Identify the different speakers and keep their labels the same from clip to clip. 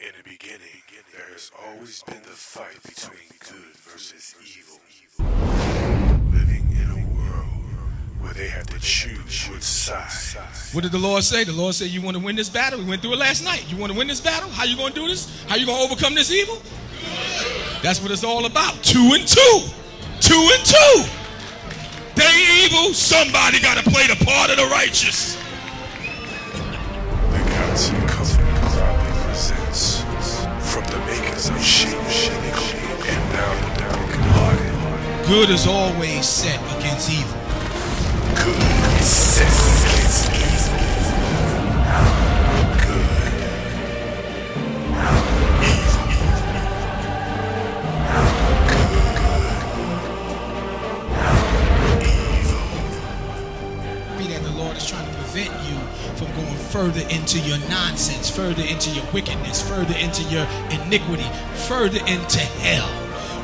Speaker 1: In the beginning, there has always been the fight between good versus evil. Living in a world where they have to choose which side.
Speaker 2: What did the Lord say? The Lord said, you want to win this battle? We went through it last night. You want to win this battle? How you going to do this? How you going to overcome this evil? That's what it's all about. 2 and 2. 2 and 2. They evil. Somebody got to play the part of the righteous.
Speaker 1: The Council Covenant proudly presents from the makers of Shame, and now the brokenhearted.
Speaker 2: Good is always set against evil.
Speaker 1: Good is set against evil. Good. Evil.
Speaker 2: Be that the Lord is trying to prevent you from going further into your nonsense, further into your wickedness, further into your iniquity, further into hell.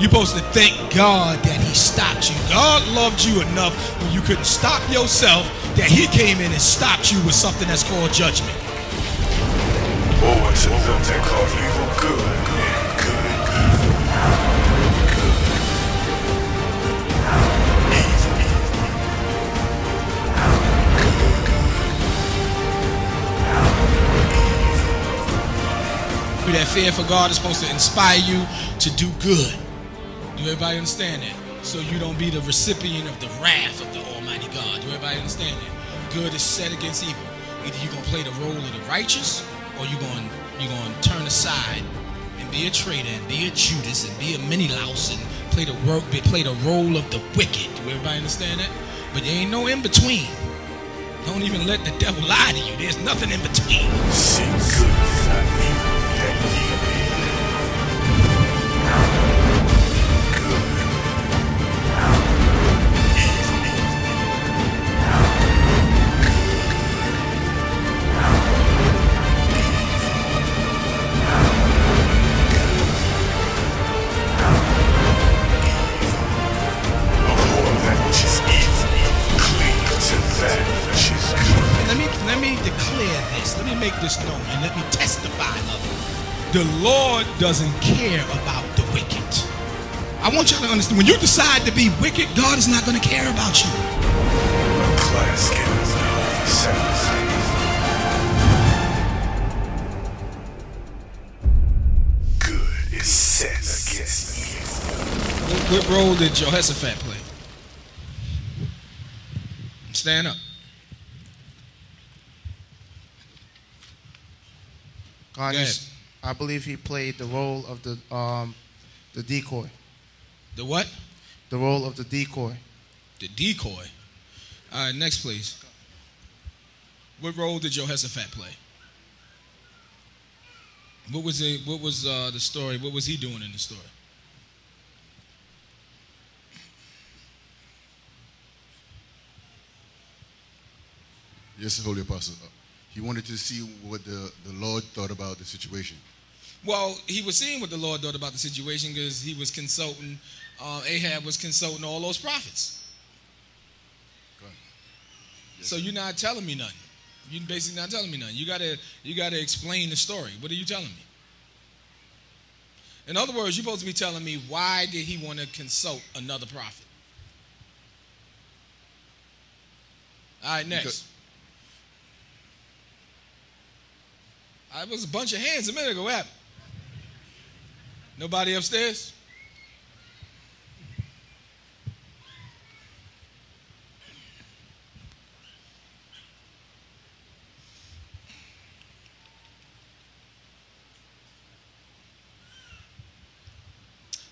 Speaker 2: You're supposed to thank God that he stopped you. God loved you enough when you couldn't stop yourself that he came in and stopped you with something that's called judgment.
Speaker 1: Woe unto them that call evil good and good evil.
Speaker 2: That fear for God is supposed to inspire you to do good. Do everybody understand that? So you don't be the recipient of the wrath of the Almighty God. Do everybody understand that? Good is set against evil. Either you're going to play the role of the righteous, or you're going to turn aside and be a traitor and be a Judas and be a Menelaus and play the role of the wicked. Do everybody understand that? But there ain't no in between. Don't even let the devil lie to you. There's nothing in between.
Speaker 1: See good, not evil.
Speaker 2: Let me declare this. Let me make this known and let me testify of it. The Lord doesn't care about the wicked. I want you to understand, when you decide to be wicked, God is not going to care about you.
Speaker 1: Class good is set against evil.
Speaker 2: What role did Jehoshaphat play? Stand up.
Speaker 3: I believe he played the role of the decoy.
Speaker 2: The what?
Speaker 3: The role of the decoy.
Speaker 2: The decoy. All right, next please. What role did Jehoshaphat play? What was the story? What was he doing in the story?
Speaker 4: Yes, Holy Apostle. He wanted to see what the Lord thought about the situation.
Speaker 2: Well, he was seeing what the Lord thought about the situation because he was consulting, Ahab was consulting all those prophets. Yes, so you're not telling me nothing. You're basically not telling me nothing. You gotta explain the story. What are you telling me? In other words, you're supposed to be telling me, why did he want to consult another prophet? All right, next. It was a bunch of hands a minute ago. What happened? Nobody upstairs?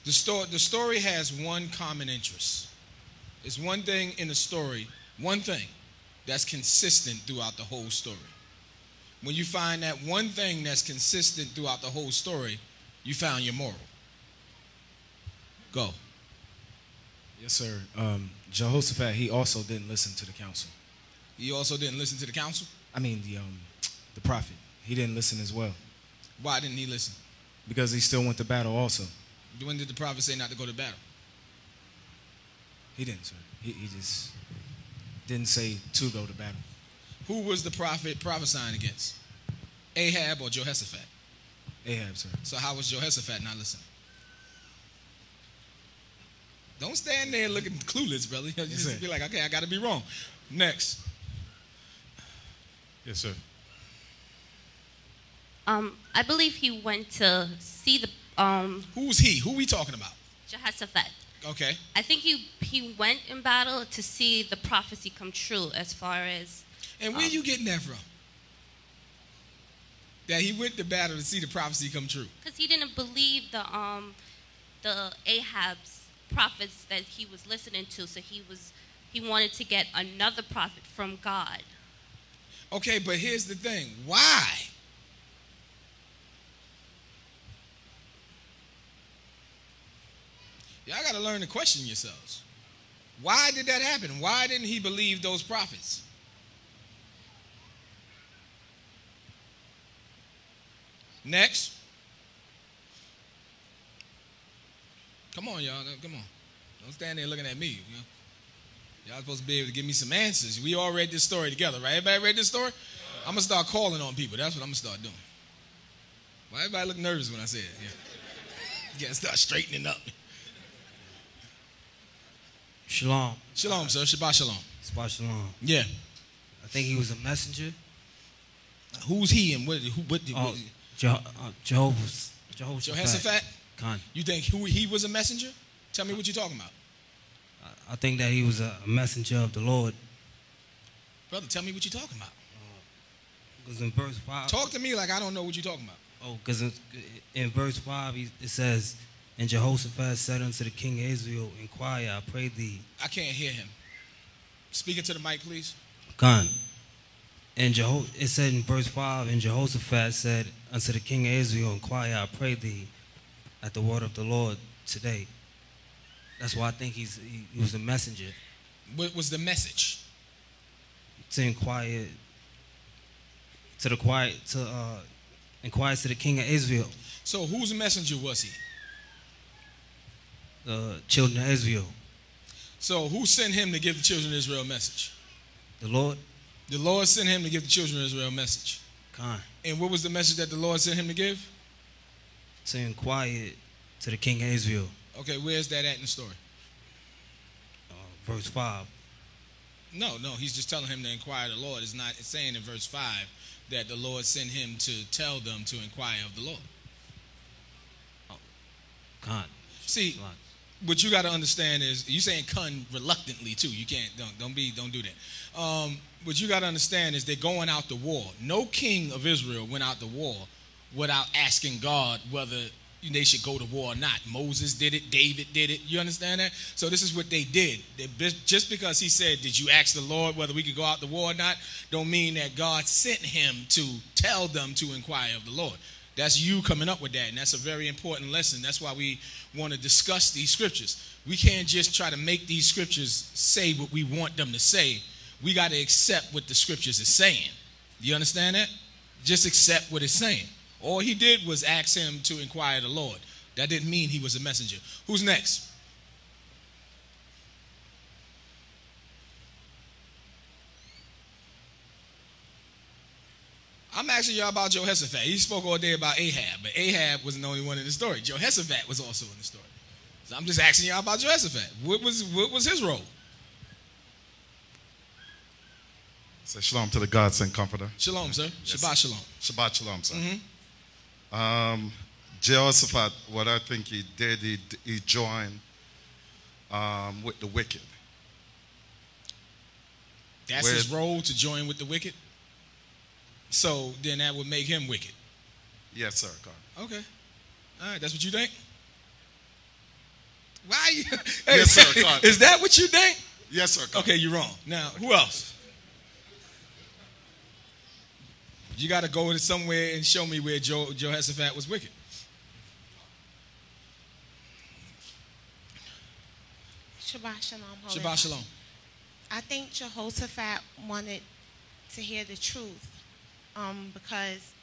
Speaker 2: The story has one common interest. It's one thing in the story, one thing that's consistent throughout the whole story. When you find that one thing that's consistent throughout the whole story, you found your moral. Go.
Speaker 5: Yes, sir. Jehoshaphat, he also didn't listen to the council.
Speaker 2: He also didn't listen to the council?
Speaker 5: I mean, the prophet. He didn't listen as well.
Speaker 2: Why didn't he listen?
Speaker 5: Because he still went to battle also.
Speaker 2: When did the prophet say not to go to battle?
Speaker 5: He didn't, sir. He just didn't say to go to battle.
Speaker 2: Who was the prophet prophesying against? Ahab or Jehoshaphat?
Speaker 5: Ahab, sir.
Speaker 2: So how was Jehoshaphat not listening? Don't stand there looking clueless, brother. You just
Speaker 5: sir.
Speaker 2: be like, okay, I got to be wrong. Next.
Speaker 1: Yes, sir.
Speaker 6: I believe he went to see the
Speaker 2: Who's he? Who we talking about?
Speaker 6: Jehoshaphat.
Speaker 2: Okay.
Speaker 6: I think he went in battle to see the prophecy come true as far as.
Speaker 2: And where you getting that from? That he went to battle to see the prophecy come true.
Speaker 6: Because he didn't believe the Ahab's prophets that he was listening to, so he wanted to get another prophet from God.
Speaker 2: Okay, but here's the thing. Why? Y'all got to learn to question yourselves. Why did that happen? Why didn't he believe those prophets? Next. Come on, y'all. Come on. Don't stand there looking at me. You know? Y'all supposed to be able to give me some answers. We all read this story together, right? Everybody read this story? I'm going to start calling on people. That's what I'm going to start doing. Why everybody look nervous when I say it? Yeah. You got to start straightening up.
Speaker 5: Shalom.
Speaker 2: Shalom, sir. Shabbat shalom.
Speaker 5: Shabbat shalom.
Speaker 2: Yeah.
Speaker 5: I think he was a messenger.
Speaker 2: Who's he and what
Speaker 5: Jehovah's.
Speaker 2: Jehoshaphat?
Speaker 5: Khan.
Speaker 2: You think he was a messenger? Tell me what you're talking about.
Speaker 5: I think that he was a messenger of the Lord.
Speaker 2: Brother, tell me what you're talking about.
Speaker 5: Because in verse 5.
Speaker 2: Talk to me like I don't know what you're talking about.
Speaker 5: Oh, because in verse 5 it says, and Jehoshaphat said unto the king of Israel, inquire, I pray thee.
Speaker 2: I can't hear him. Speak into the mic, please.
Speaker 5: Khan. And it said in verse 5, and Jehoshaphat said unto the king of Israel, inquire, I pray thee, at the word of the Lord today. That's why I think he was a messenger.
Speaker 2: What was the message?
Speaker 5: To inquire to the king of Israel.
Speaker 2: So whose messenger was he?
Speaker 5: The children of Israel.
Speaker 2: So who sent him to give the children of Israel a message?
Speaker 5: The Lord.
Speaker 2: The Lord sent him to give the children of Israel a message.
Speaker 5: Khan.
Speaker 2: And what was the message that the Lord sent him to give?
Speaker 5: To inquire to the king of Israel.
Speaker 2: Okay, where's that at in the story?
Speaker 5: Verse 5.
Speaker 2: No, he's just telling him to inquire of the Lord. It's saying in verse 5 that the Lord sent him to tell them to inquire of the Lord.
Speaker 5: Khan.
Speaker 2: See, what you got to understand is you saying "con" reluctantly too. You can't don't do that. What you got to understand is they're going out to war. No king of Israel went out to war without asking God whether they should go to war or not. Moses did it. David did it. You understand that? So this is what they did. Just because he said, "Did you ask the Lord whether we could go out to war or not?" don't mean that God sent him to tell them to inquire of the Lord. That's you coming up with that, and that's a very important lesson. That's why we want to discuss these scriptures. We can't just try to make these scriptures say what we want them to say. We got to accept what the scriptures is saying. You understand that? Just accept what it's saying. All he did was ask him to inquire of the Lord. That didn't mean he was a messenger. Who's next? I'm asking y'all about Jehoshaphat. He spoke all day about Ahab, but Ahab wasn't the only one in the story. Jehoshaphat was also in the story. So I'm just asking y'all about Jehoshaphat. What was his role?
Speaker 7: Say shalom to the God sent comforter.
Speaker 2: Shalom, sir.
Speaker 7: Yes.
Speaker 2: Shabbat shalom.
Speaker 7: Shabbat shalom, sir.
Speaker 2: Mm-hmm.
Speaker 7: Jehoshaphat, what I think he did, he joined with the wicked.
Speaker 2: That's his role, to join with the wicked? So then that would make him wicked.
Speaker 7: Yes, sir, God.
Speaker 2: Okay. All right, that's what you think? Why you?
Speaker 7: Yes, sir, God.
Speaker 2: Is that what you think?
Speaker 7: Yes, sir, God.
Speaker 2: Okay, you're wrong. Now, who else? You got to go somewhere and show me where Jehoshaphat was wicked.
Speaker 8: Shabbat shalom.
Speaker 2: Shabbat shalom.
Speaker 8: I think Jehoshaphat wanted to hear the truth because